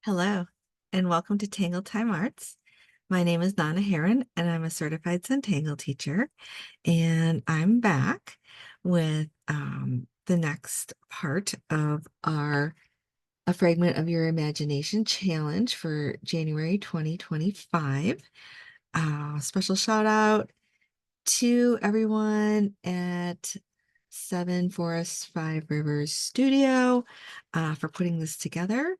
Hello, and welcome to Tangle Time Arts. My name is Donna Heron, and I'm a certified Zentangle teacher. And I'm back with the next part of our A Fragment of Your Imagination challenge for January 2025. Special shout out to everyone at Seven Forests, Five Rivers Studio for putting this together.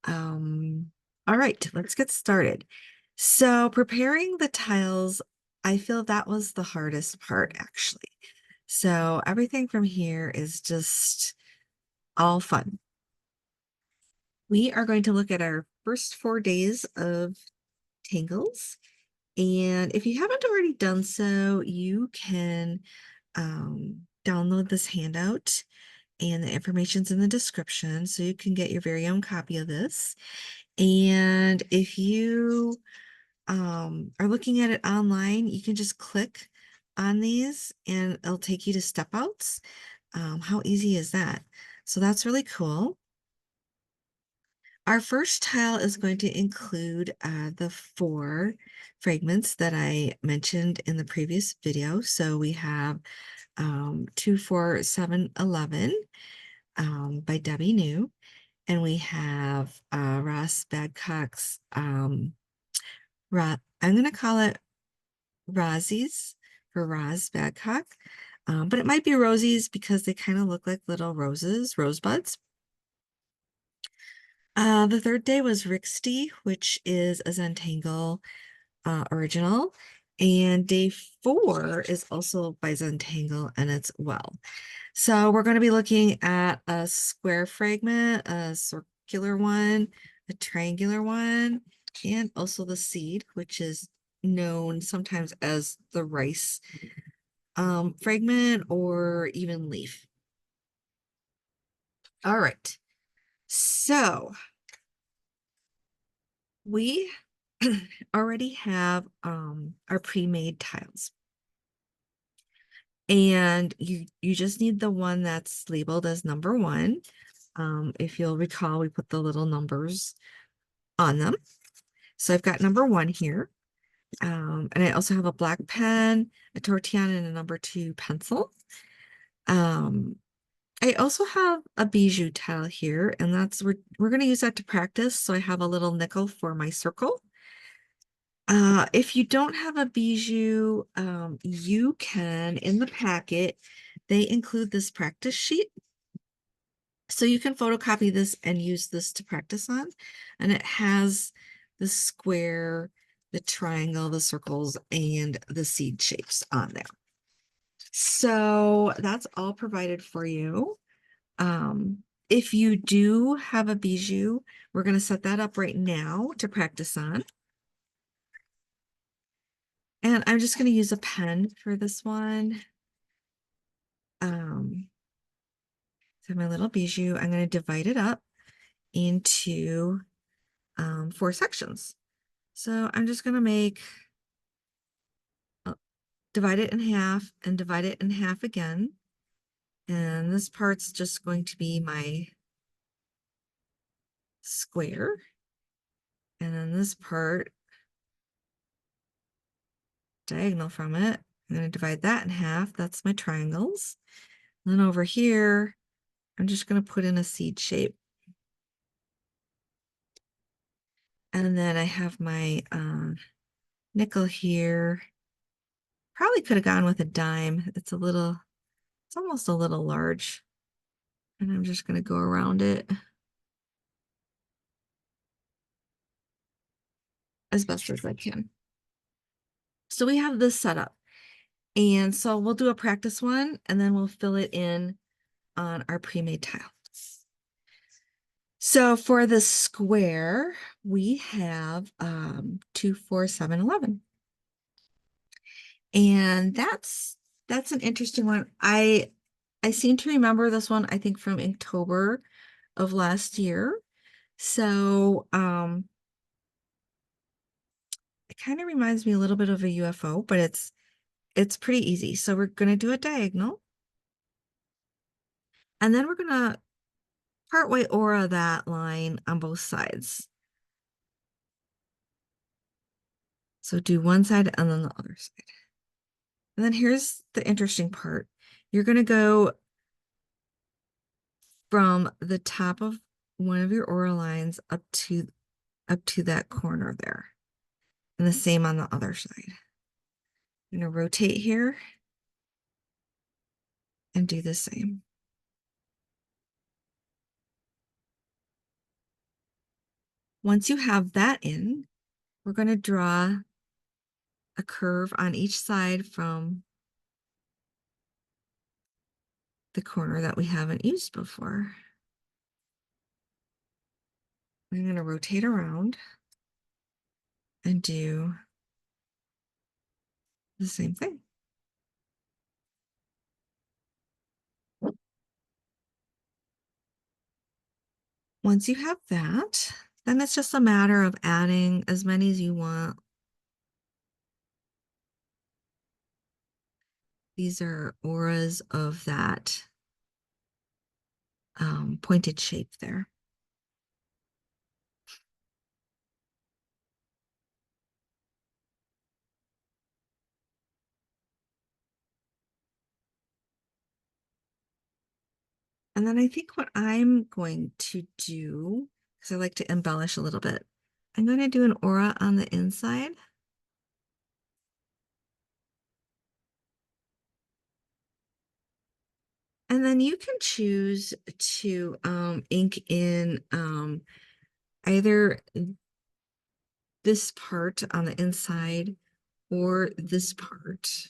All right, let's get started. So preparing the tiles, I feel that was the hardest part actually. So everything from here is just all fun. We are going to look at our first 4 days of tangles. And if you haven't already done so, you can download this handout and the information's in the description so you can get your very own copy of this. And if you are looking at it online, you can just click on these and it'll take you to step outs. How easy is that? So that's really cool. Our first tile is going to include the 4 fragments that I mentioned in the previous video. So we have 2, 4, 7, 11 by Debbie New. And we have Ross Badcock's, I'm going to call it Rossies for Ross Badcock. But it might be Rosies because they kind of look like little roses, rosebuds. The third day was Rixty, which is a Zentangle original. And day 4 is also by Zentangle, and it's well. So we're going to be looking at a square fragment, a circular one, a triangular one, and also the seed, which is known sometimes as the rice fragment or even leaf. All right. So we already have our pre-made tiles. And you just need the one that's labeled as number 1. If you'll recall, we put the little numbers on them. So I've got number 1 here. And I also have a black pen, a tortillon, and a number 2 pencil. I also have a Bijou tile here, and we're going to use that to practice. So I have a little nickel for my circle. If you don't have a Bijou, you can, in the packet, they include this practice sheet. So you can photocopy this and use this to practice on. And it has the square, the triangle, the circles, and the seed shapes on there. So that's all provided for you. If you do have a Bijou, we're going to set that up right now to practice on. And I'm just going to use a pen for this one. So my little Bijou, I'm going to divide it up into 4 sections. So I'm just going to divide it in half and divide it in half again. And this part's just going to be my square. And then this part, diagonal from it, I'm going to divide that in half. That's my triangles. And then over here, I'm just going to put in a seed shape. And then I have my nickel here. Probably could have gone with a dime. It's almost a little large. And I'm just going to go around it as best as I can. So we have this set up. And so we'll do a practice one, and then we'll fill it in on our pre-made tile. So for the square, we have 2, 4, 7, 11. And that's an interesting one. I seem to remember this one, I think from October of last year. So it kind of reminds me a little bit of a UFO, but it's pretty easy. So we're going to do a diagonal. And then we're going to partway aura that line on both sides. So do one side and then the other side. And then here's the interesting part. You're going to go from the top of one of your aura lines up to that corner there. And the same on the other side. I'm going to rotate here and do the same. Once you have that in, we're going to draw a curve on each side from the corner that we haven't used before. I'm going to rotate around and do the same thing. Once you have that, then it's just a matter of adding as many as you want. These are auras of that pointed shape there. And then I think what I'm going to do, because I like to embellish a little bit, I'm going to do an aura on the inside. And then you can choose to ink in either this part on the inside or this part.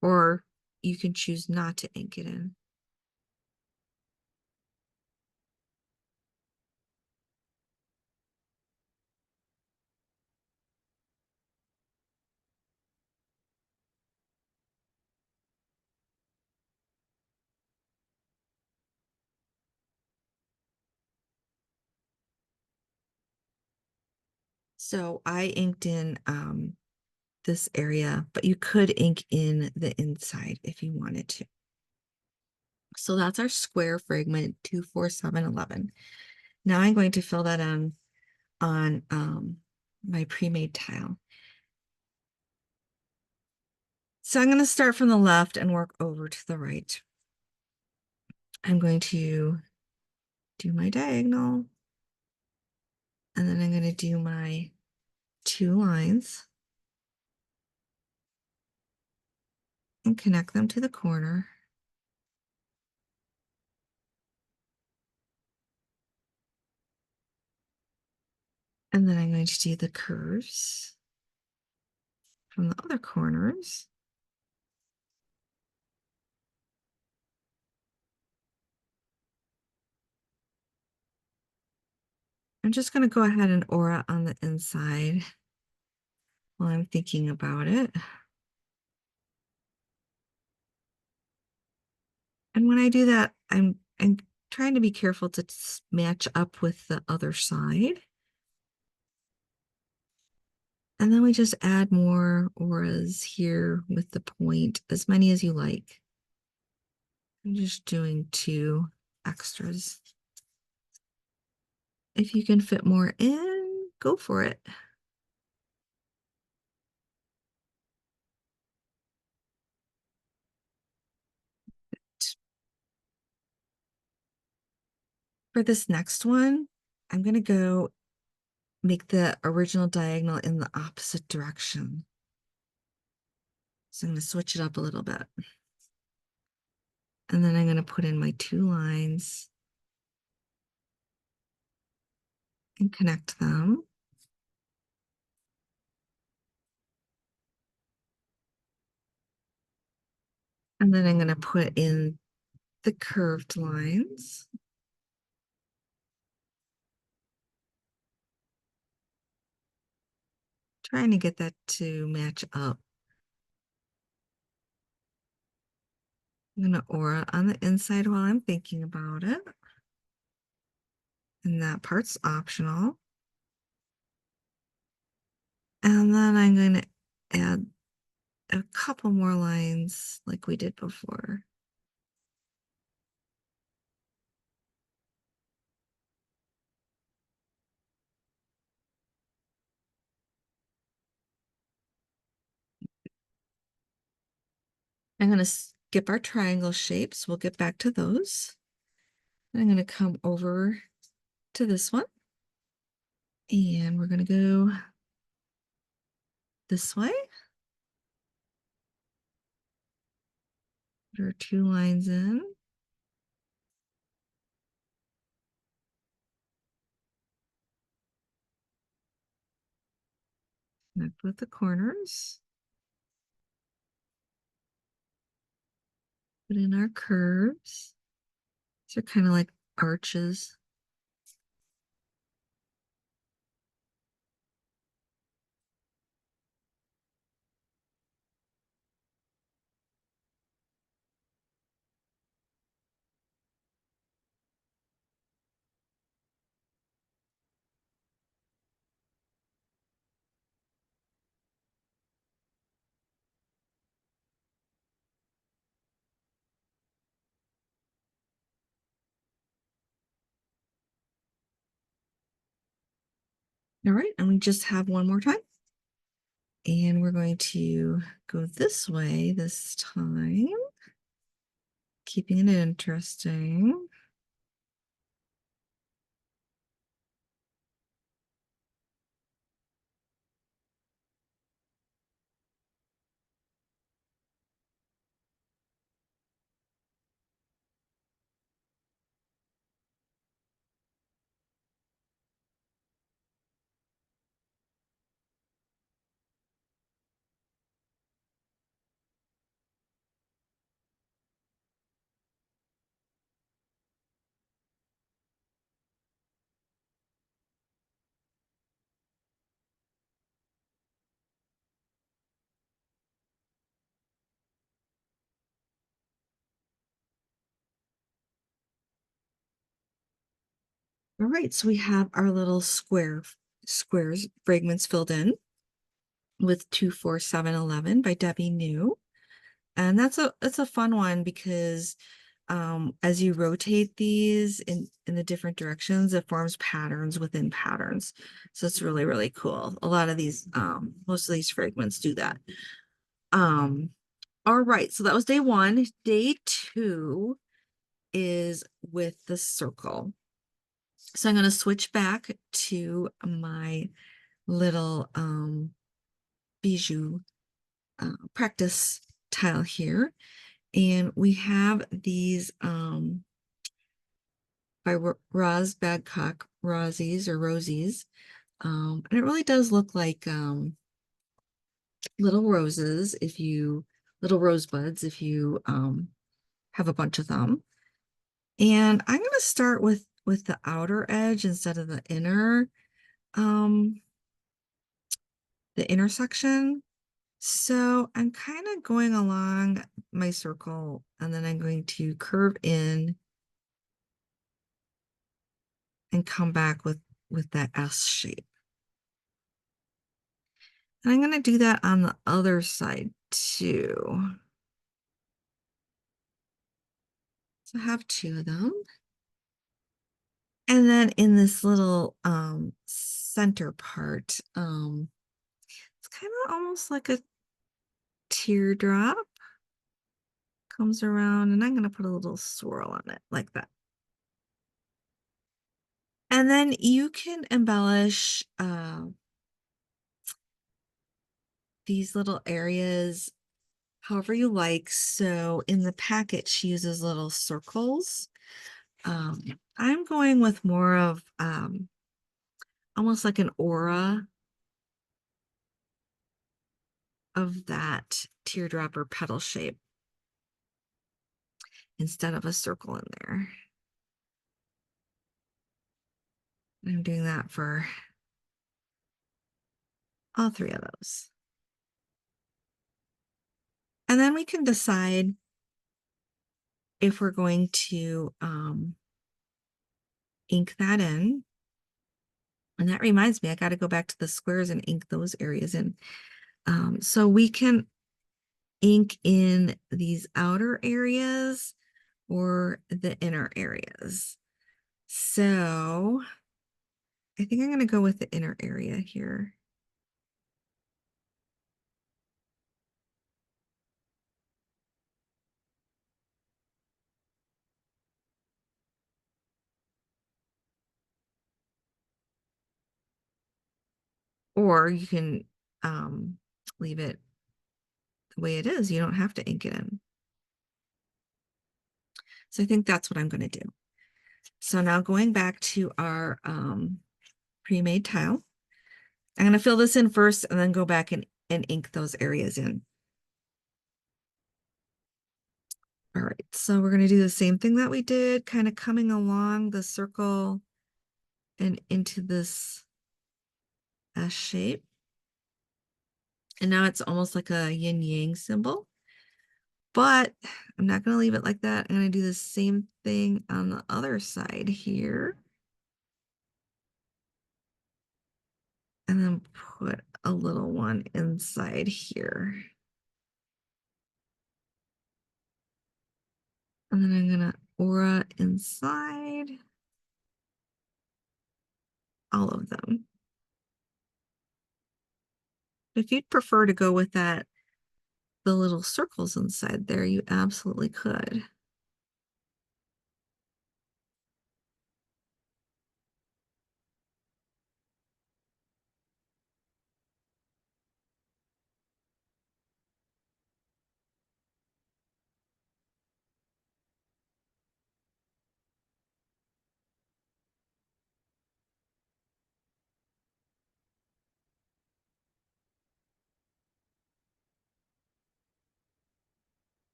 Or you can choose not to ink it in. So I inked in this area, but you could ink in the inside if you wanted to. So that's our square fragment 24711. Now I'm going to fill that on my pre-made tile. So I'm going to start from the left and work over to the right. I'm going to do my diagonal, and then I'm going to do my 2 lines and connect them to the corner. And then I'm going to do the curves from the other corners. I'm just going to go ahead and aura on the inside while I'm thinking about it. And when I do that, I'm trying to be careful to match up with the other side. And then we just add more auras here with the point, as many as you like. I'm just doing 2 extras. If you can fit more in, go for it. For this next one, I'm going to go make the original diagonal in the opposite direction. So I'm going to switch it up a little bit. And then I'm going to put in my 2 lines and connect them. And then I'm going to put in the curved lines. Trying to get that to match up. I'm going to aura on the inside while I'm thinking about it. And that part's optional. And then I'm going to add a couple more lines like we did before. I'm going to skip our triangle shapes. We'll get back to those. I'm going to come over to this one. And we're going to go this way. Put our 2 lines in. Connect with the corners. Put in our curves. These are kind of like arches. All right, and we just have one more time. And we're going to go this way this time, keeping it interesting. All right, so we have our little squares fragments filled in with 2, 4, 7, 11 by Debbie New. And it's a fun one because as you rotate these in the different directions, it forms patterns within patterns. So it's really, really cool. A lot of these, most of these fragments do that. All right, so that was day 1. Day 2 is with the circle. So I'm going to switch back to my little Bijou practice tile here. And we have these by Roz Badcock Rossies or Rosies. And it really does look like little roses little rosebuds if you have a bunch of them. And I'm going to start with the outer edge instead of the intersection. So I'm kind of going along my circle and then I'm going to curve in and come back with that S shape. And I'm going to do that on the other side too. So I have 2 of them. And then in this little center part, it's kind of almost like a teardrop. Comes around and I'm going to put a little swirl on it like that. And then you can embellish these little areas however you like. So in the packet, she uses little circles. I'm going with more of almost like an aura of that teardrop or petal shape instead of a circle in there. I'm doing that for all 3 of those. And then we can decide if we're going to ink that in. And that reminds me, I got to go back to the squares and ink those areas in. So we can ink in these outer areas or the inner areas. So I think I'm going to go with the inner area here. or you can leave it the way it is. You don't have to ink it in. So I think that's what I'm going to do. So now going back to our pre-made tile, I'm going to fill this in first and then go back and ink those areas in. All right, so we're going to do the same thing that we did, kind of coming along the circle and into this S shape. And now it's almost like a yin yang symbol, but I'm not going to leave it like that. I'm going to do the same thing on the other side here. And then put a little one inside here. And then I'm going to aura inside all of them. If you'd prefer to go with that, the little circles inside there, you absolutely could.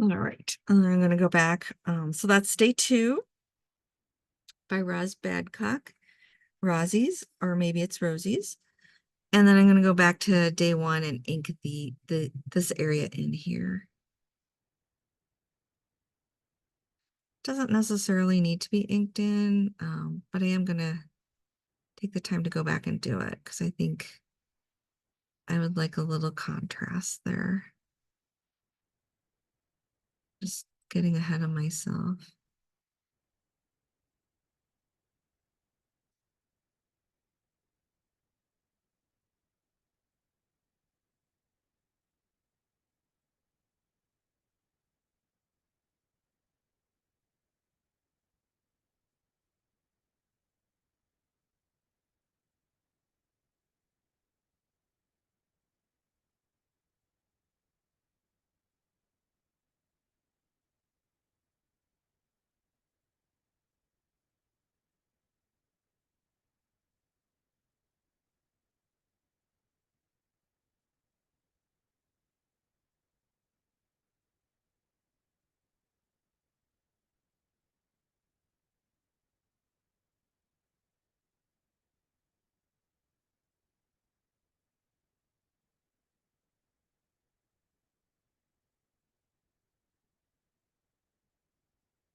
All right, and I'm going to go back. So that's day 2 by Roz Badcock, Rossies, or maybe it's Rosies. And then I'm going to go back to day 1 and ink this area in here. Doesn't necessarily need to be inked in, but I am going to take the time to go back and do it because I think I would like a little contrast there. Just getting ahead of myself.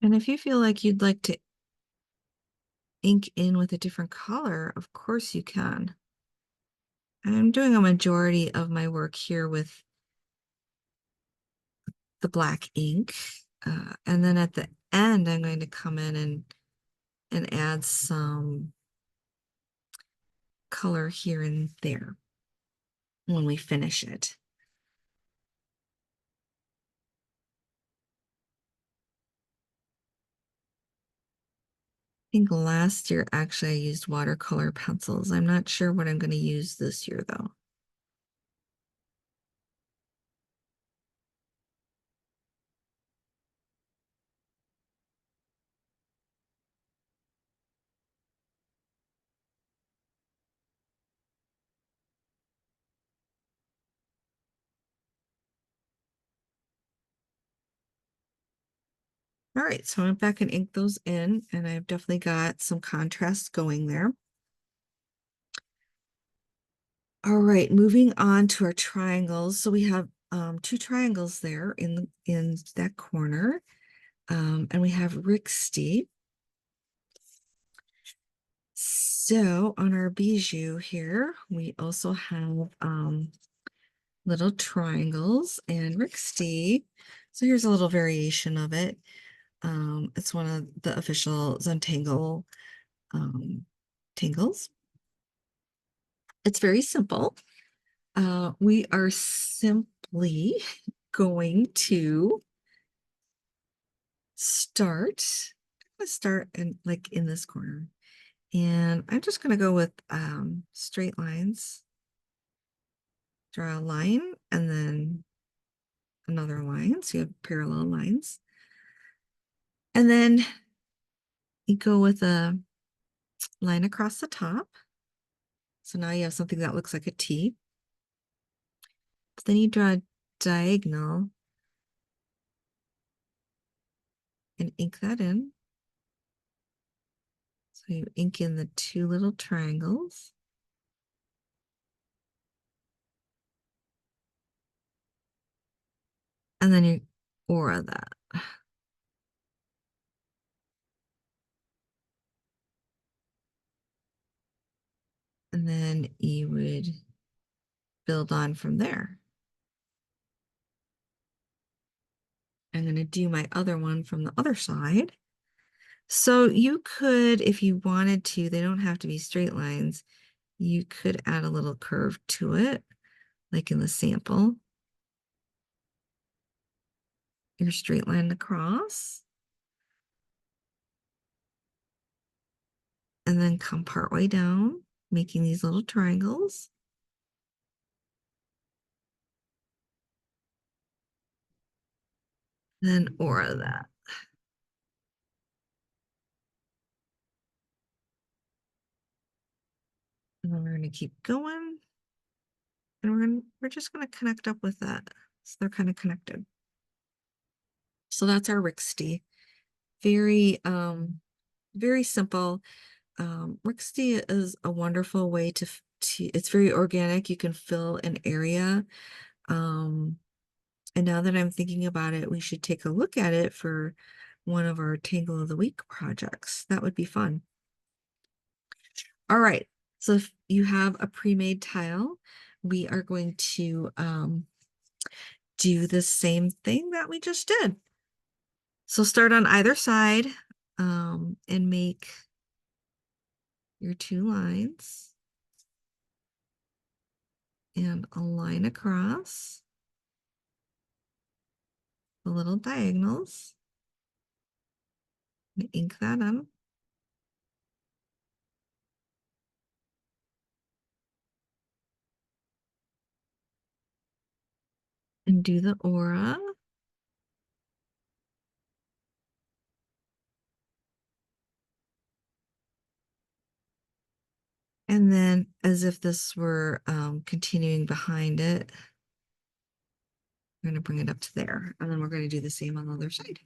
And if you feel like you'd like to ink in with a different color, of course you can. I'm doing a majority of my work here with the black ink. And then at the end, I'm going to come in and add some color here and there when we finish it. I think last year, actually, I used watercolor pencils. I'm not sure what I'm going to use this year, though. All right, so I went back and inked those in, and I've definitely got some contrast going there. All right, moving on to our triangles. So we have 2 triangles there in that corner, and we have Rixty. So on our Bijou here, we also have little triangles and Rixty. So here's a little variation of it. It's one of the official Zentangle tangles. It's very simple. We are simply going to start in like in this corner And I'm just going to go with straight lines. Draw a line and then another line. So you have parallel lines. And then you go with a line across the top. So now you have something that looks like a T. But then you draw a diagonal and ink that in. So you ink in the two little triangles. And then you aura that. And then you would build on from there. I'm going to do my other one from the other side. So you could, if you wanted to, they don't have to be straight lines. You could add a little curve to it, like in the sample. Your straight line across. And then come part way down, making these little triangles. Then aura that. And then we're going to keep going. And we're just going to connect up with that. So they're kind of connected. So that's our Rixty. Very simple. Rixty is a wonderful way to it's very organic. You can fill an area. And now that I'm thinking about it, we should take a look at it for one of our Tangle of the Week projects. That would be fun. All right. So if you have a pre-made tile, we are going to do the same thing that we just did. So start on either side and make your two lines and a line across the little diagonals. And ink that in. And do the aura. And then as if this were continuing behind it, we're going to bring it up to there. And then we're going to do the same on the other side.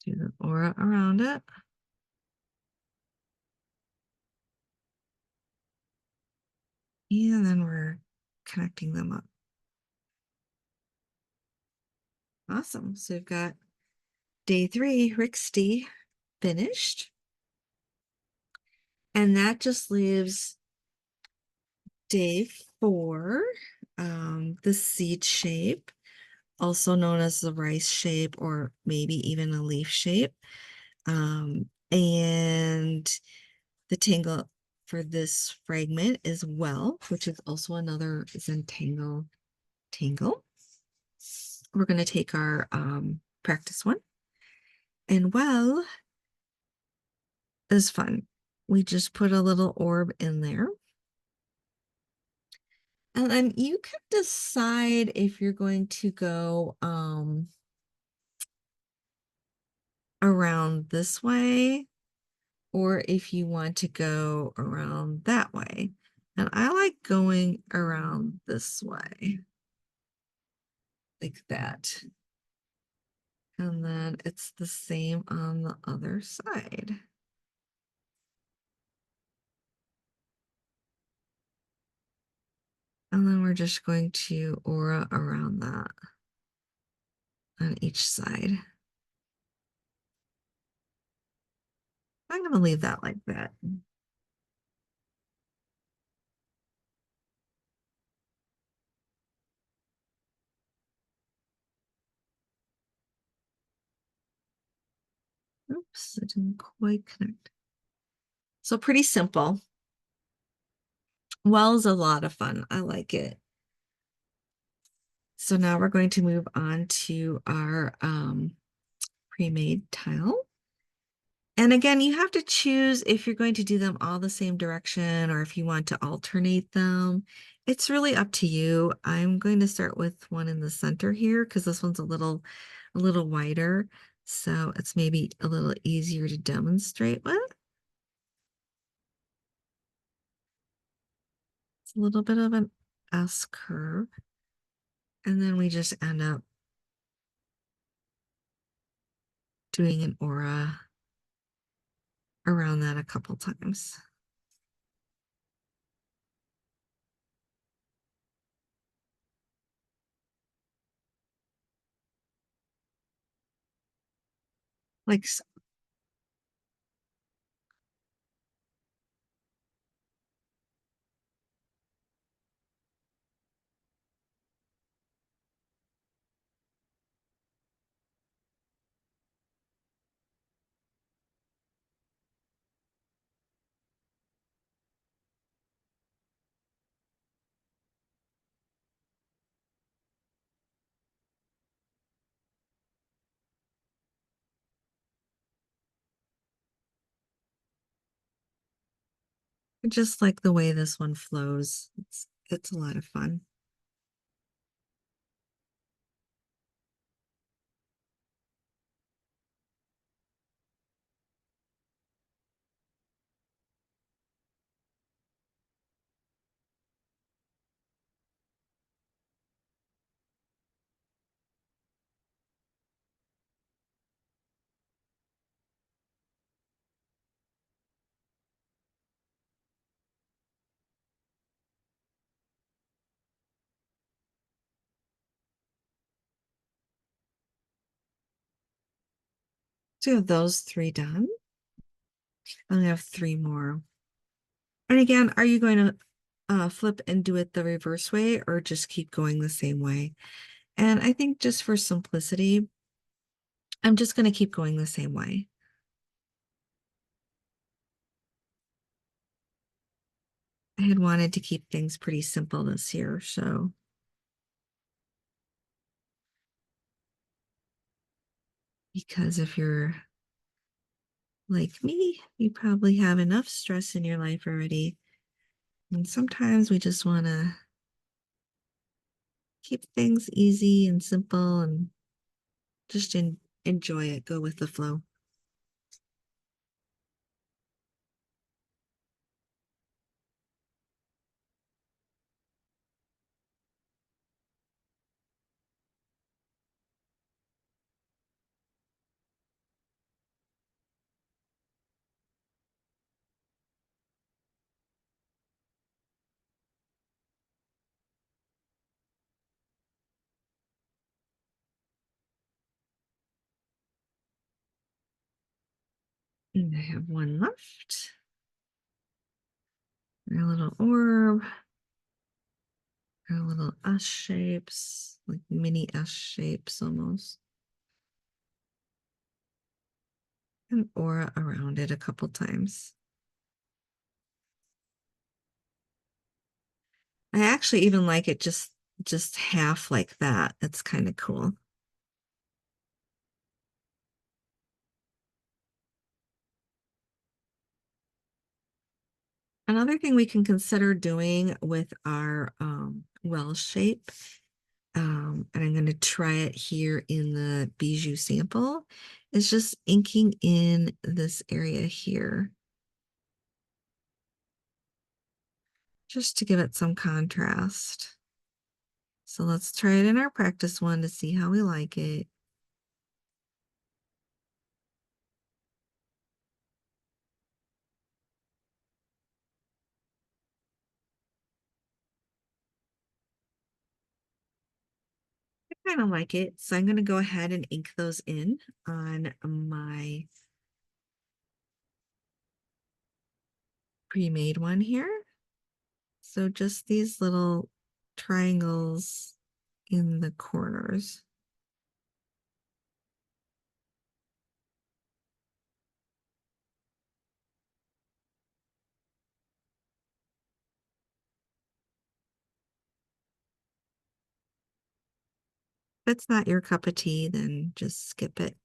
Do the aura around it. And then we're connecting them up. Awesome. So we've got day 3, Rixty, finished. And that just leaves day 4, the seed shape, also known as the rice shape or maybe even a leaf shape. And the tangle for this fragment is well, which is also another Zentangle tangle. We're going to take our practice one. And well is fun. We just put a little orb in there. And then you can decide if you're going to go around this way or if you want to go around that way. And I like going around this way, like that. And then it's the same on the other side. And then we're just going to aura around that on each side. I'm going to leave that like that. Oops, it didn't quite connect. So pretty simple. Well's a lot of fun. I like it. So now we're going to move on to our pre-made tile. And again, you have to choose if you're going to do them all the same direction or if you want to alternate them. It's really up to you. I'm going to start with one in the center here because this one's a little wider. So it's maybe a little easier to demonstrate with. It's a little bit of an S curve. And then we just end up doing an aura around that a couple times. Like so. I just like the way this one flows. It's a lot of fun. So you have those three done. And we have three more. And again, are you going to flip and do it the reverse way or just keep going the same way? And I think just for simplicity, I'm just going to keep going the same way. I had wanted to keep things pretty simple this year, so. Because if you're like me, you probably have enough stress in your life already. And sometimes we just want to keep things easy and simple and just enjoy it, go with the flow. And I have one left. A little orb, a little S shapes, like mini S shapes almost. An aura around it a couple times. I actually even like it just half like that. It's kind of cool. Another thing we can consider doing with our well shape, and I'm going to try it here in the Bijou sample, is just inking in this area here, just to give it some contrast. So let's try it in our practice one to see how we like it. I kind of like it. So I'm going to go ahead and ink those in on my pre-made one here. So just these little triangles in the corners. If it's not your cup of tea, then just skip it.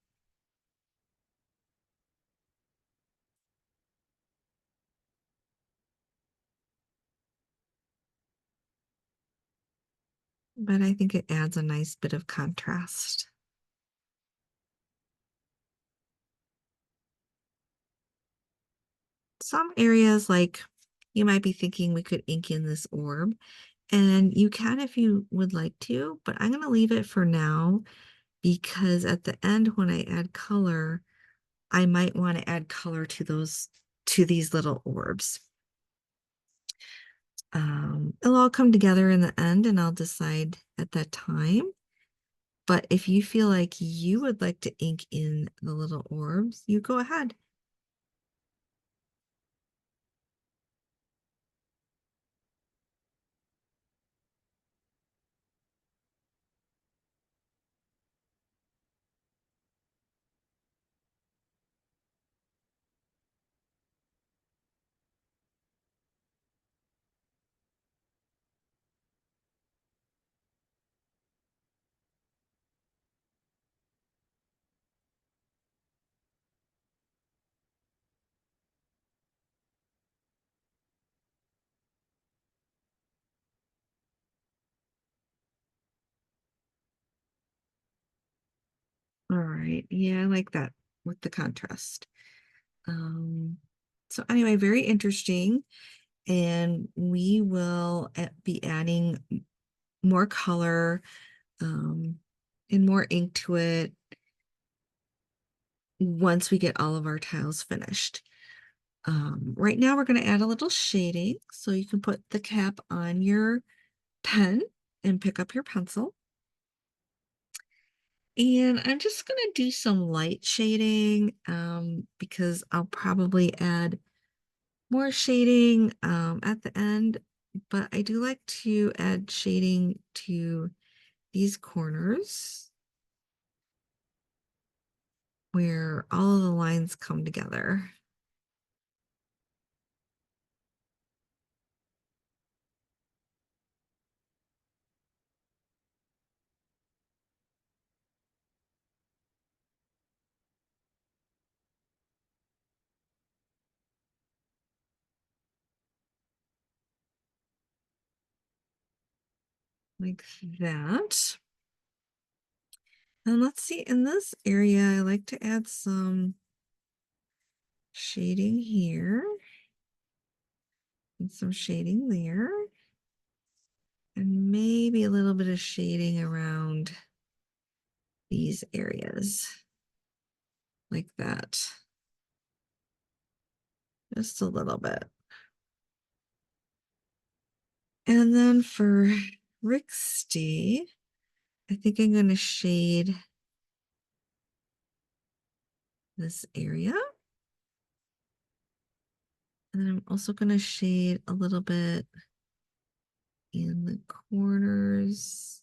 But I think it adds a nice bit of contrast. Some areas, like you might be thinking we could ink in this orb, and you can if you would like to, but I'm going to leave it for now because at the end when I add color, I might want to add color to these little orbs. It'll all come together in the end and I'll decide at that time. But if you feel like you would like to ink in the little orbs, you go ahead. All right. Yeah, I like that with the contrast. Um, so anyway, very interesting. And we will be adding more color and more ink to it once we get all of our tiles finished. Right now we're going to add a little shading. So you can put the cap on your pen and pick up your pencil. And I'm just going to do some light shading because I'll probably add more shading at the end, but I do like to add shading to these corners where all of the lines come together. Like that. And let's see, in this area, I like to add some shading here and some shading there. And maybe a little bit of shading around these areas like that. Just a little bit. And then for Rixty, I think I'm going to shade this area. And I'm also going to shade a little bit in the corners,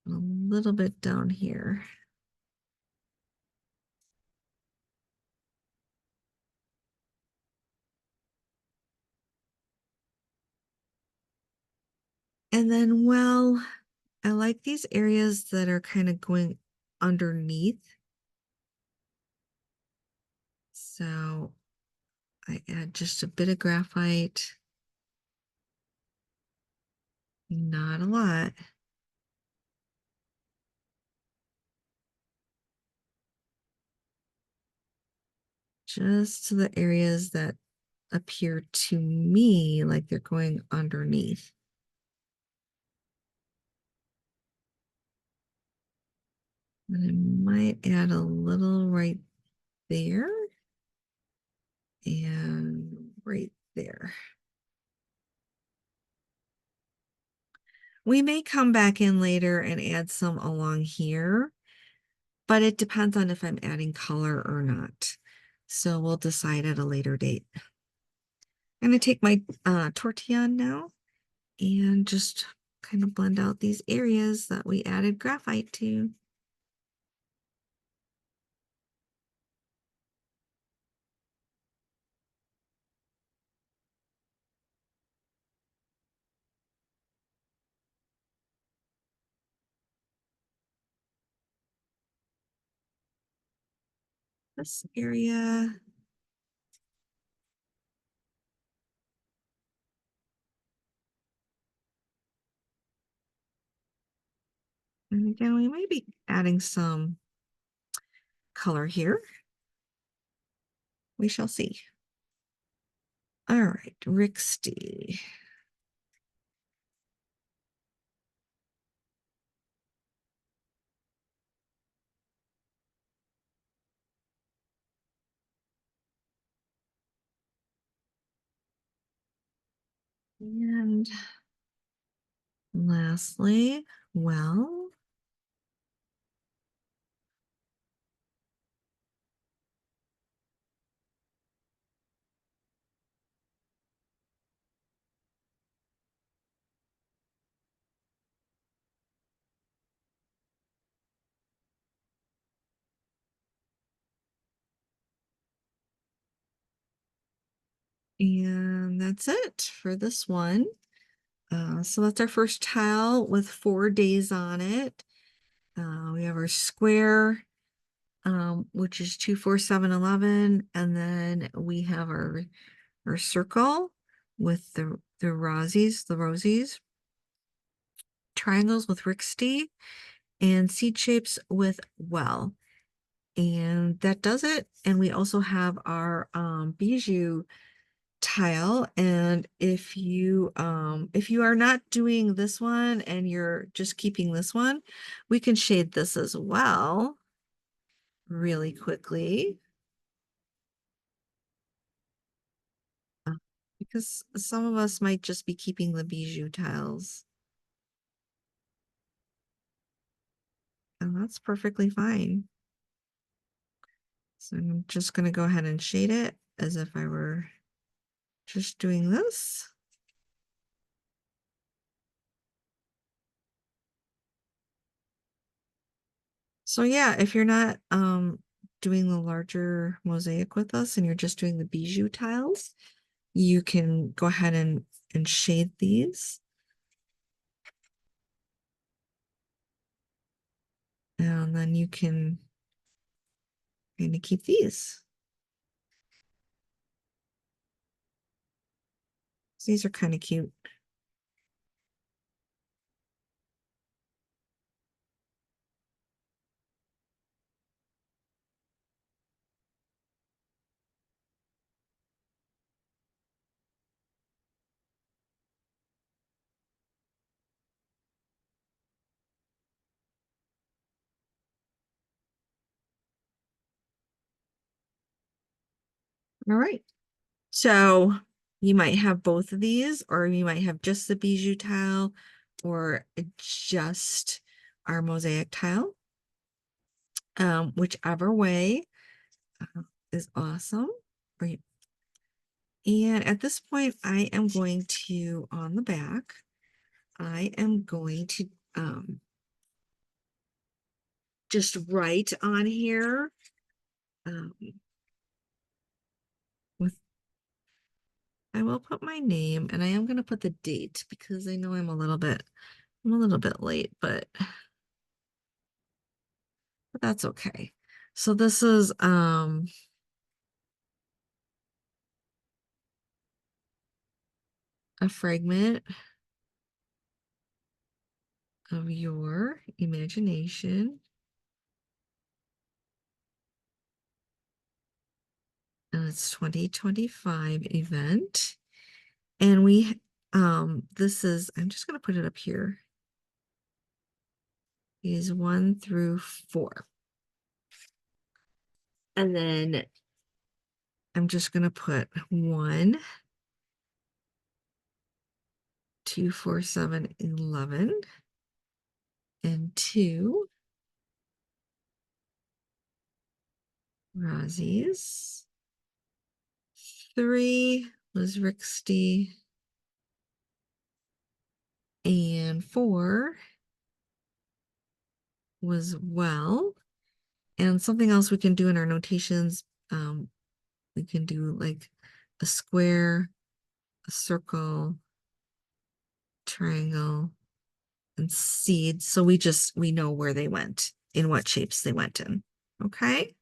a little bit down here. And then, well, I like these areas that are kind of going underneath. So I add just a bit of graphite, not a lot. Just to the areas that appear to me like they're going underneath. And I might add a little right there and right there. We may come back in later and add some along here, but it depends on if I'm adding color or not. So we'll decide at a later date. I'm going to take my tortillon now and just kind of blend out these areas that we added graphite to. this area. And again, we might be adding some color here. We shall see. All right, Rixty. And lastly, well, and that's it for this one. So that's our first tile with 4 days on it. We have our square, which is 2, 4, 7, 11, and then we have our circle with the Rossies, triangles with Rixty, and seed shapes with well. And that does it. And we also have our Bijou tile. And if you are not doing this one and you're just keeping this one, we can shade this as well really quickly. Because some of us might just be keeping the Bijou tiles. And that's perfectly fine. So I'm just going to go ahead and shade it as if I were just doing this. So yeah, if you're not doing the larger mosaic with us and you're just doing the Bijou tiles, you can go ahead and shade these. And then you can kind of keep these. These are kind of cute. All right. So you might have both of these, or you might have just the Bijou tile or just our mosaic tile. Whichever way is awesome. Right. And at this point, I am going to, on the back, I am going to just write on here with, I will put my name, and I am going to put the date because I know I'm a little bit late, but that's okay. So this is a fragment of your imagination. And it's 2025 event. And this is, I'm just gonna put it up here. Is 1 through 4. And then I'm just gonna put 1, 2, 4, 7, 11, and 2 Rossies. 3 was Rixty, and 4 was well. And something else we can do in our notations, we can do like a square, a circle, triangle, and seeds. So we know where they went, in what shapes they went in. Okay.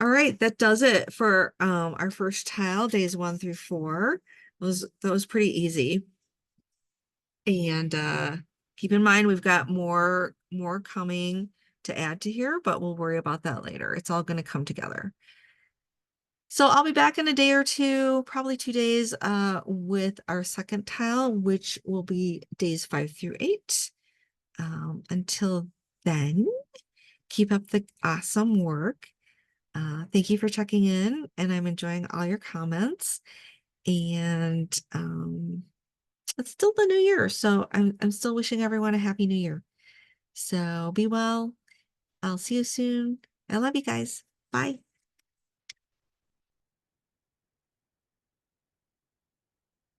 All right, that does it for our first tile, days 1 through 4. That was pretty easy. And keep in mind we've got more coming to add to here, but we'll worry about that later. It's all going to come together. So I'll be back in a day or two, probably 2 days, with our second tile, which will be days 5 through 8. Until then, keep up the awesome work. Thank you for checking in, and I'm enjoying all your comments. And it's still the new year, so I'm still wishing everyone a happy new year. So be well. I'll see you soon. I love you guys. Bye.